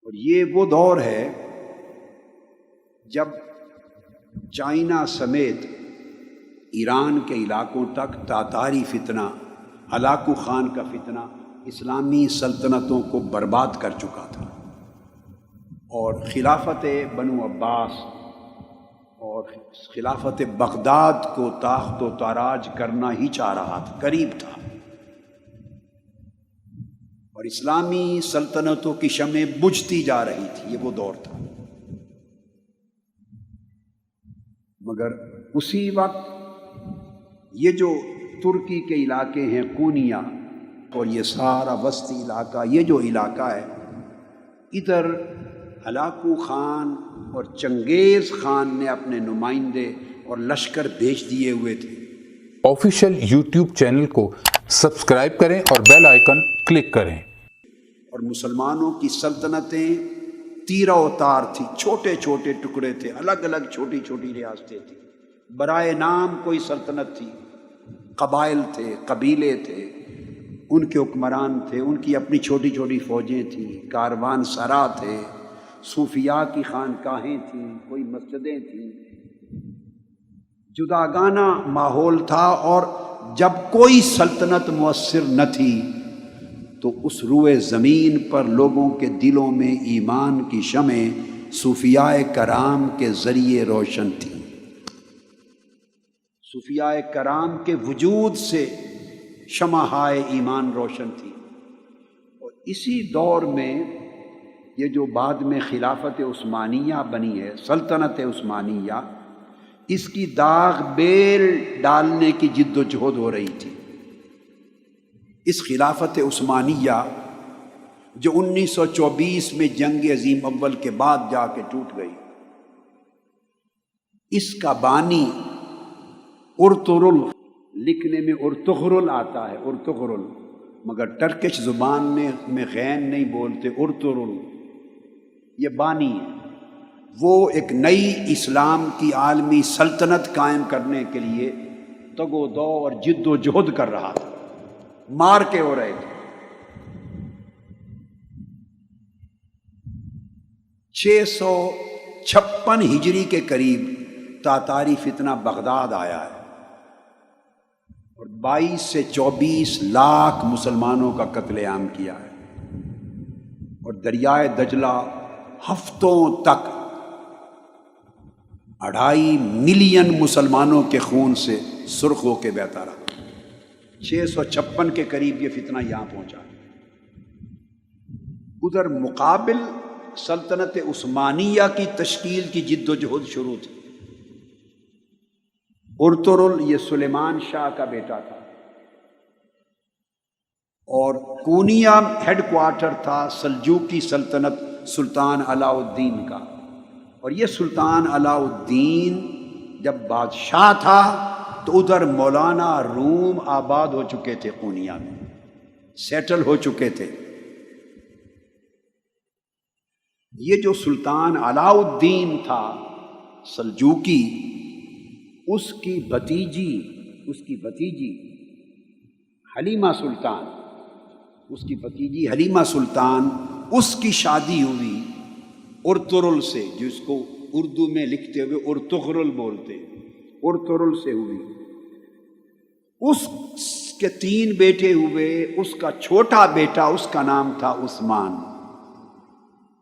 اور یہ وہ دور ہے جب چائنا سمیت ایران کے علاقوں تک تاتاری فتنہ، ہلاکو خان کا فتنہ اسلامی سلطنتوں کو برباد کر چکا تھا، اور خلافت بنو عباس اور خلافت بغداد کو تاخت و تاراج کرنا ہی چاہ رہا تھا، قریب تھا، اور اسلامی سلطنتوں کی شمع بجھتی جا رہی تھی۔ یہ وہ دور تھا۔ مگر اسی وقت یہ جو ترکی کے علاقے ہیں کونیا اور یہ سارا وسطی علاقہ، یہ جو علاقہ ہے، ادھر ہلاکو خان اور چنگیز خان نے اپنے نمائندے اور لشکر بھیج دیے ہوئے تھے۔ آفیشیل یوٹیوب چینل کو سبسکرائب کریں اور بیل آئیکن کلک کریں۔ اور مسلمانوں کی سلطنتیں تیرہ و تار تھی، چھوٹے چھوٹے ٹکڑے تھے، الگ الگ چھوٹی چھوٹی ریاستیں تھیں، برائے نام کوئی سلطنت تھی، قبائل تھے، قبیلے تھے، ان کے حکمران تھے، ان کی اپنی چھوٹی چھوٹی فوجیں تھیں، کاروان سرا تھے، صوفیاء کی خانقاہیں تھیں، کوئی مسجدیں تھیں، جداگانہ ماحول تھا۔ اور جب کوئی سلطنت مؤثر نہ تھی تو اس روئے زمین پر لوگوں کے دلوں میں ایمان کی شمع صوفیاء کرام کے ذریعے روشن تھی۔ صوفیاء کرام کے وجود سے شمعہائے ایمان روشن تھی۔ اور اسی دور میں یہ جو بعد میں خلافت عثمانیہ بنی ہے، سلطنت عثمانیہ، اس کی داغ بیل ڈالنے کی جد و جہد ہو رہی تھی۔ اس خلافت عثمانیہ جو 1924 میں جنگ عظیم اول کے بعد جا کے ٹوٹ گئی، اس کا بانی ارطغرل، لکھنے میں ارطغرل آتا ہے، ارطغرل، مگر ٹرکش زبان میں غین نہیں بولتے، ارطغرل، یہ بانی ہے۔ وہ ایک نئی اسلام کی عالمی سلطنت قائم کرنے کے لیے تگ و دو اور جد و جہد کر رہا تھا، مار کے ہو رہے تھے۔ 656 ہجری کے قریب تاتاری فتنہ بغداد آیا ہے اور 22 سے 24 لاکھ مسلمانوں کا قتل عام کیا ہے، اور دریائے دجلہ ہفتوں تک 2.5 ملین مسلمانوں کے خون سے سرخ ہو کے بہتا رہا۔ 656 کے قریب یہ فتنہ یہاں پہنچا۔ ادھر مقابل سلطنت عثمانیہ کی تشکیل کی جد و جہد شروع تھی۔ ارطغرل یہ سلیمان شاہ کا بیٹا تھا، اور کونیا ہیڈ کوارٹر تھا سلجوقی سلطنت سلطان علاء الدین کا، اور یہ سلطان علاء الدین جب بادشاہ تھا تو ادھر مولانا روم آباد ہو چکے تھے، کونیا میں سیٹل ہو چکے تھے۔ یہ جو سلطان علاء الدین تھا سلجوقی، اس کی بھتیجی حلیمہ سلطان، اس کی شادی ہوئی ارطغرل سے، جس کو اردو میں لکھتے ہوئے ارطغرل بولتے، ارطغرل سے ہوئی۔ اس کے 3 بیٹے ہوئے، اس کا چھوٹا بیٹا، اس کا نام تھا عثمان۔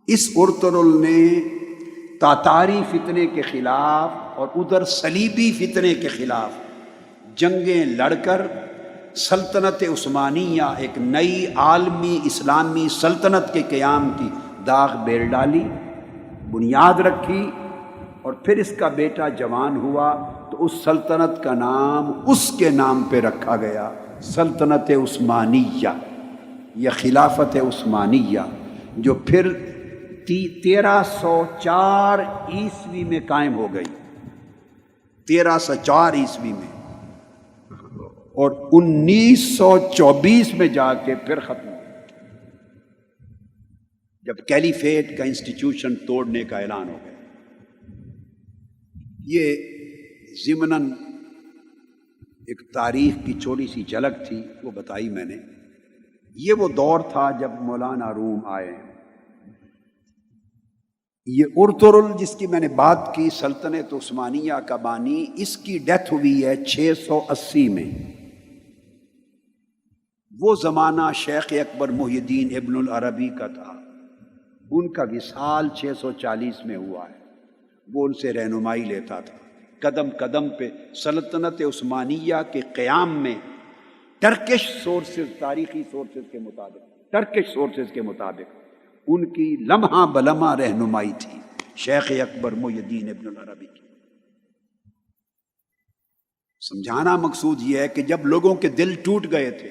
اس ارطغرل نے تاتاری فتنے کے خلاف اور ادھر صلیبی فتنے کے خلاف جنگیں لڑ کر سلطنت عثمانیہ، ایک نئی عالمی اسلامی سلطنت کے قیام کی داغ بیل ڈالی، بنیاد رکھی، اور پھر اس کا بیٹا جوان ہوا تو اس سلطنت کا نام اس کے نام پہ رکھا گیا، سلطنت عثمانیہ یا خلافت عثمانیہ، جو پھر 1304 عیسوی میں قائم ہو گئی، 1304 عیسوی میں، اور 1924 میں جا کے پھر ختم ہو، جب کیلیفیٹ کا انسٹیٹیوشن توڑنے کا اعلان ہو گیا۔ یہ ضمناً ایک تاریخ کی چھوٹی سی جھلک تھی، وہ بتائی میں نے۔ یہ وہ دور تھا جب مولانا روم آئے، یہ ارطغرل جس کی میں نے بات کی سلطنت عثمانیہ کا بانی، اس کی ڈیتھ ہوئی ہے 680 میں۔ وہ زمانہ شیخ اکبر محی الدین ابن العربی کا تھا، ان کا وصال 640 میں ہوا ہے۔ وہ ان سے رہنمائی لیتا تھا قدم قدم پہ سلطنت عثمانیہ کے قیام میں، ٹرکش سورسز، تاریخی سورسز کے مطابق، ٹرکش سورسز کے مطابق ان کی لمحہ بلمحہ رہنمائی تھی شیخ اکبر محی الدین ابن العربی کی۔ سمجھانا مقصود یہ ہے کہ جب لوگوں کے دل ٹوٹ گئے تھے،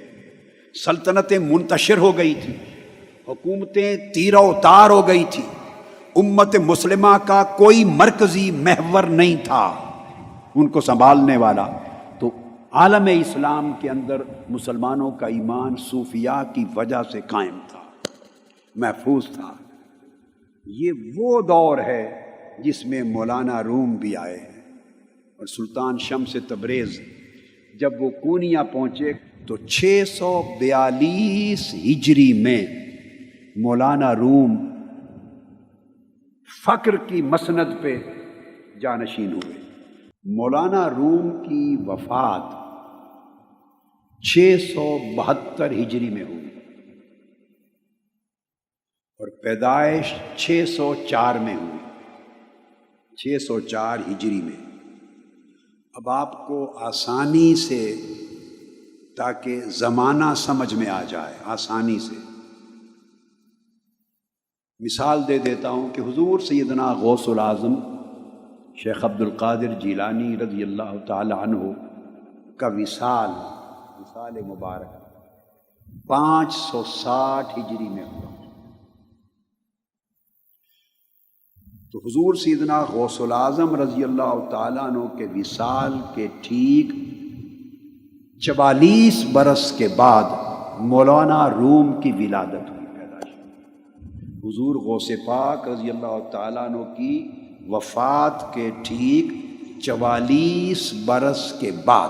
سلطنتیں منتشر ہو گئی تھی، حکومتیں تیرہ اتار ہو گئی تھی، امت مسلمہ کا کوئی مرکزی محور نہیں تھا ان کو سنبھالنے والا، تو عالم اسلام کے اندر مسلمانوں کا ایمان صوفیاء کی وجہ سے قائم تھا، محفوظ تھا۔ یہ وہ دور ہے جس میں مولانا روم بھی آئے ہیں، اور سلطان شمس تبریز جب وہ کونیا پہنچے تو 642 ہجری میں مولانا روم فقر کی مسند پہ جانشین ہوئے۔ مولانا روم کی وفات 672 ہجری میں ہوئی اور پیدائش 604 میں ہوئی، 604 ہجری میں۔ اب آپ کو آسانی سے، تاکہ زمانہ سمجھ میں آ جائے آسانی سے، مثال دے دیتا ہوں کہ حضور سیدنا غوث العظم شیخ عبد القادر جیلانی رضی اللہ تعالی عنہ کا وصال مبارک 560 ہجری میں ہوا۔ تو حضور سیدنا غوث العظم رضی اللہ تعالیٰ عنہ کے وصال کے ٹھیک 44 برس کے بعد مولانا روم کی ولادت ہوئی، پیدائش ہوئی۔ حضور غوث پاک رضی اللہ تعالیٰ عنہ کی وفات کے ٹھیک 44 برس کے بعد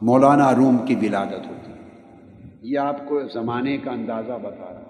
مولانا روم کی ولادت ہوتی ہے۔ یہ آپ کو زمانے کا اندازہ بتا رہا ہے۔